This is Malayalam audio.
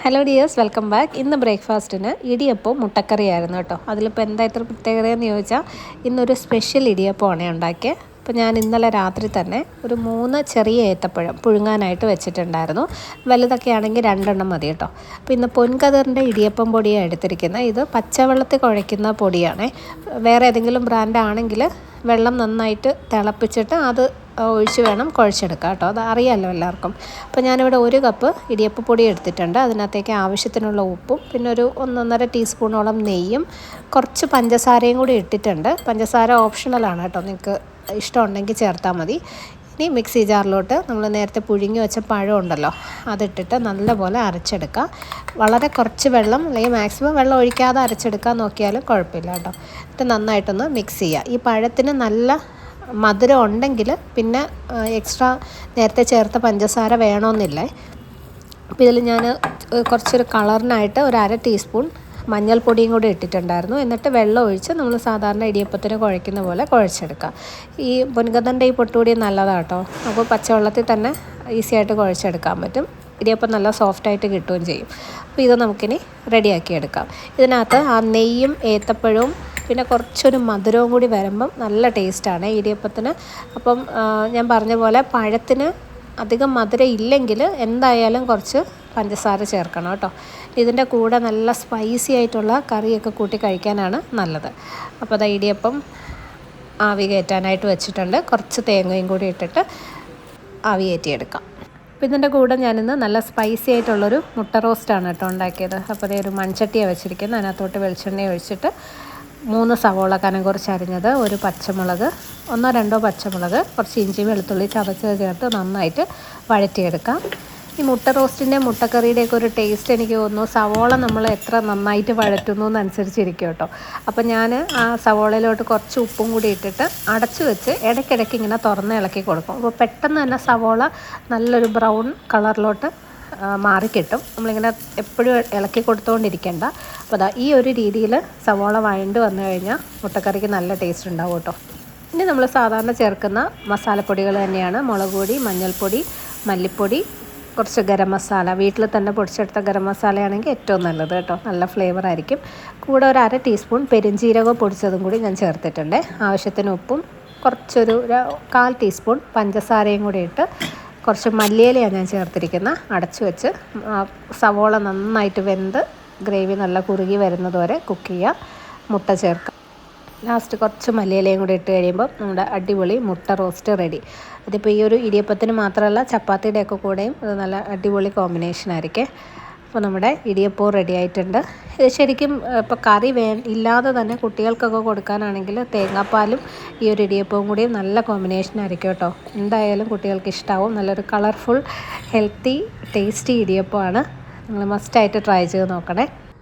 Hello dears, welcome back. ഇന്ന് ബ്രേക്ക്ഫാസ്റ്റിന് ഇടിയപ്പവും മുട്ടക്കറിയായിരുന്നു കേട്ടോ. അതിലിപ്പോൾ എന്താ ഇത്ര പ്രത്യേകതയെന്ന് ചോദിച്ചാൽ ഇന്നൊരു സ്പെഷ്യൽ ഇടിയപ്പമാണ് ഉണ്ടാക്കിയത്. അപ്പോൾ ഞാൻ ഇന്നലെ രാത്രി തന്നെ ഒരു 3 ചെറിയ ഏത്തപ്പഴം പുഴുങ്ങാനായിട്ട് വെച്ചിട്ടുണ്ടായിരുന്നു. വലുതൊക്കെ ആണെങ്കിൽ 2 മതി കേട്ടോ. അപ്പോൾ ഇന്ന് പൊൻകതിറിൻ്റെ ഇടിയപ്പം പൊടിയാണ് എടുത്തിരിക്കുന്നത്. ഇത് പച്ചവെള്ളത്തിൽ കുഴയ്ക്കുന്ന പൊടിയാണ്. വേറെ ഏതെങ്കിലും ബ്രാൻഡ് ആണെങ്കിൽ വെള്ളം നന്നായിട്ട് തിളപ്പിച്ചിട്ട് അത് ഒഴിച്ച് വേണം കുഴച്ചെടുക്കുക കേട്ടോ. അത് അറിയാമല്ലോ എല്ലാവർക്കും. അപ്പോൾ ഞാനിവിടെ 1 കപ്പ് ഇടിയപ്പപ്പൊടി എടുത്തിട്ടുണ്ട്. അതിനകത്തേക്ക് ആവശ്യത്തിനുള്ള ഉപ്പും പിന്നെ ഒരു 1.5 ടീസ്പൂണോളം നെയ്യും കുറച്ച് പഞ്ചസാരയും കൂടി ഇട്ടിട്ടുണ്ട്. പഞ്ചസാര ഓപ്ഷണലാണ് കേട്ടോ, നിങ്ങൾക്ക് ഇഷ്ടമുണ്ടെങ്കിൽ ചേർത്താൽ മതി. ഇനി മിക്സി ജാറിലോട്ട് നമ്മൾ നേരത്തെ പുഴുങ്ങി വെച്ച പഴം ഉണ്ടല്ലോ, അതിട്ടിട്ട് നല്ലപോലെ അരച്ചെടുക്കുക. വളരെ കുറച്ച് വെള്ളം, അല്ലെങ്കിൽ മാക്സിമം വെള്ളം ഒഴിക്കാതെ അരച്ചെടുക്കാൻ നോക്കിയാലും കുഴപ്പമില്ല കേട്ടോ. എന്നിട്ട് നന്നായിട്ടൊന്ന് മിക്സ് ചെയ്യുക. ഈ പഴത്തിന് നല്ല മധുരം ഉണ്ടെങ്കിൽ പിന്നെ എക്സ്ട്രാ നേരത്തെ ചേർത്ത പഞ്ചസാര വേണമെന്നില്ല. അപ്പോൾ ഇതിൽ ഞാൻ കുറച്ചൊരു കളറിനായിട്ട് ഒരു 1/2 ടീസ്പൂൺ മഞ്ഞൾപ്പൊടിയും കൂടി ഇട്ടിട്ടുണ്ടായിരുന്നു. എന്നിട്ട് വെള്ളം ഒഴിച്ച് നമ്മൾ സാധാരണ ഇടിയപ്പത്തിന് കുഴയ്ക്കുന്ന പോലെ കുഴച്ചെടുക്കുക. ഈ പൊൻകതിറിൻ്റെ ഈ പൊട്ടുപൊടി നല്ലതാണ് കേട്ടോ. അപ്പോൾ പച്ചവെള്ളത്തിൽ തന്നെ ഈസി ആയിട്ട് കുഴച്ചെടുക്കാൻ പറ്റും. ഇടിയപ്പം നല്ല സോഫ്റ്റായിട്ട് കിട്ടുകയും ചെയ്യും. അപ്പോൾ ഇത് നമുക്കിനി റെഡിയാക്കി എടുക്കാം. ഇതിനകത്ത് ആ നെയ്യും ഏത്തപ്പഴവും പിന്നെ കുറച്ചൊരു മധുരവും കൂടി വരുമ്പം നല്ല ടേസ്റ്റാണ് ഇടിയപ്പത്തിന്. അപ്പം ഞാൻ പറഞ്ഞ പോലെ പഴത്തിന് അധികം മധുരം ഇല്ലെങ്കിൽ എന്തായാലും കുറച്ച് പഞ്ചസാര ചേർക്കണം കേട്ടോ. ഇതിൻ്റെ കൂടെ നല്ല സ്പൈസി ആയിട്ടുള്ള കറിയൊക്കെ കൂട്ടി കഴിക്കാനാണ് നല്ലത്. അപ്പോൾ അത് ഇടിയപ്പം ആവി കയറ്റാനായിട്ട് വെച്ചിട്ടുണ്ട്. കുറച്ച് തേങ്ങയും കൂടി ഇട്ടിട്ട് ആവി കയറ്റിയെടുക്കാം. അപ്പോൾ ഇതിൻ്റെ കൂടെ ഞാനിന്ന് നല്ല സ്പൈസി ആയിട്ടുള്ളൊരു മുട്ട റോസ്റ്റാണ് കേട്ടോ ഉണ്ടാക്കിയത്. അപ്പോൾ അതേ ഒരു മൺചട്ടിയാണ് വെച്ചിരിക്കുന്നത്. അതിനകത്തോട്ട് വെളിച്ചെണ്ണ ഒഴിച്ചിട്ട് 3 സവോള കനം കുറച്ച് അരിഞ്ഞത്, ഒരു പച്ചമുളക്, 1-2 പച്ചമുളക്, കുറച്ച് ഇഞ്ചി വെളുത്തുള്ളി ചതച്ചത് ചേർത്ത് നന്നായിട്ട് വഴറ്റിയെടുക്കാം. ഈ മുട്ട റോസ്റ്റിൻ്റെ മുട്ടക്കറിയുടെയൊക്കെ ഒരു ടേസ്റ്റ് എനിക്ക് തോന്നുന്നു സവോള നമ്മൾ എത്ര നന്നായിട്ട് വഴറ്റുന്നു എന്നനുസരിച്ചിരിക്കും കേട്ടോ. അപ്പോൾ ഞാൻ ആ സവോളയിലോട്ട് കുറച്ച് ഉപ്പും കൂടി ഇട്ടിട്ട് അടച്ചു വെച്ച് ഇടയ്ക്കിടയ്ക്ക് ഇങ്ങനെ തുറന്ന് ഇളക്കി കൊടുക്കും. അപ്പോൾ പെട്ടെന്ന് തന്നെ സവോള നല്ലൊരു ബ്രൗൺ കളറിലോട്ട് മാറിക്കിട്ടും. നമ്മളിങ്ങനെ എപ്പോഴും ഇളക്കി കൊടുത്തുകൊണ്ടിരിക്കേണ്ട. അപ്പോൾ അതാ ഈ ഒരു രീതിയിൽ സവോള വഴണ്ട് വന്നു കഴിഞ്ഞാൽ മുട്ടക്കറിക്ക് നല്ല ടേസ്റ്റ് ഉണ്ടാവും കേട്ടോ. ഇനി നമ്മൾ സാധാരണ ചേർക്കുന്ന മസാലപ്പൊടികൾ തന്നെയാണ്. മുളക് പൊടി, മഞ്ഞൾപ്പൊടി, മല്ലിപ്പൊടി, കുറച്ച് ഗരം മസാല, വീട്ടിൽ തന്നെ പൊടിച്ചെടുത്ത ഗരം മസാലയാണെങ്കിൽ ഏറ്റവും നല്ലത് കേട്ടോ, നല്ല ഫ്ലേവർ ആയിരിക്കും. കൂടെ ഒരു 1/2 ടീസ്പൂൺ പെരുംജീരകം പൊടിച്ചതും കൂടി ഞാൻ ചേർത്തിട്ടുണ്ട്. ആവശ്യത്തിന് ഉപ്പും കുറച്ചൊരു 1/4 ടീസ്പൂൺ പഞ്ചസാരയും കൂടി ഇട്ട് കുറച്ച് മല്ലിയിലയാണ് ഞാൻ ചേർത്തിരിക്കുന്നത്. അടച്ചു വെച്ച് സവോള നന്നായിട്ട് വെന്ത് ഗ്രേവി നല്ല കുറുകി വരുന്നത് വരെ കുക്ക് ചെയ്യുക. മുട്ട ചേർക്കുക. ലാസ്റ്റ് കുറച്ച് മല്ലിയിലയും കൂടി ഇട്ട് കഴിയുമ്പോൾ നമ്മുടെ അടിപൊളി മുട്ട റോസ്റ്റ് റെഡി. അതിപ്പോൾ ഈ ഒരു ഇടിയപ്പത്തിന് മാത്രമല്ല ചപ്പാത്തിയുടെയൊക്കെ കൂടെയും അത് നല്ല അടിപൊളി കോമ്പിനേഷൻ ആയിരിക്കും. അപ്പോൾ നമ്മുടെ ഇടിയപ്പവും റെഡി ആയിട്ടുണ്ട്. ഇത് ശരിക്കും ഇപ്പോൾ കറി ഇല്ലാതെ തന്നെ കുട്ടികൾക്കൊക്കെ കൊടുക്കാനാണെങ്കിൽ തേങ്ങാപ്പാലും ഈ ഒരു ഇടിയപ്പവും കൂടി നല്ല കോമ്പിനേഷൻ ആയിരിക്കും കേട്ടോ. എന്തായാലും കുട്ടികൾക്ക് ഇഷ്ടമാവും. നല്ലൊരു കളർഫുൾ ഹെൽത്തി ടേസ്റ്റി ഇടിയപ്പമാണ്. നിങ്ങൾ മസ്റ്റായിട്ട് ട്രൈ ചെയ്ത് നോക്കണേ.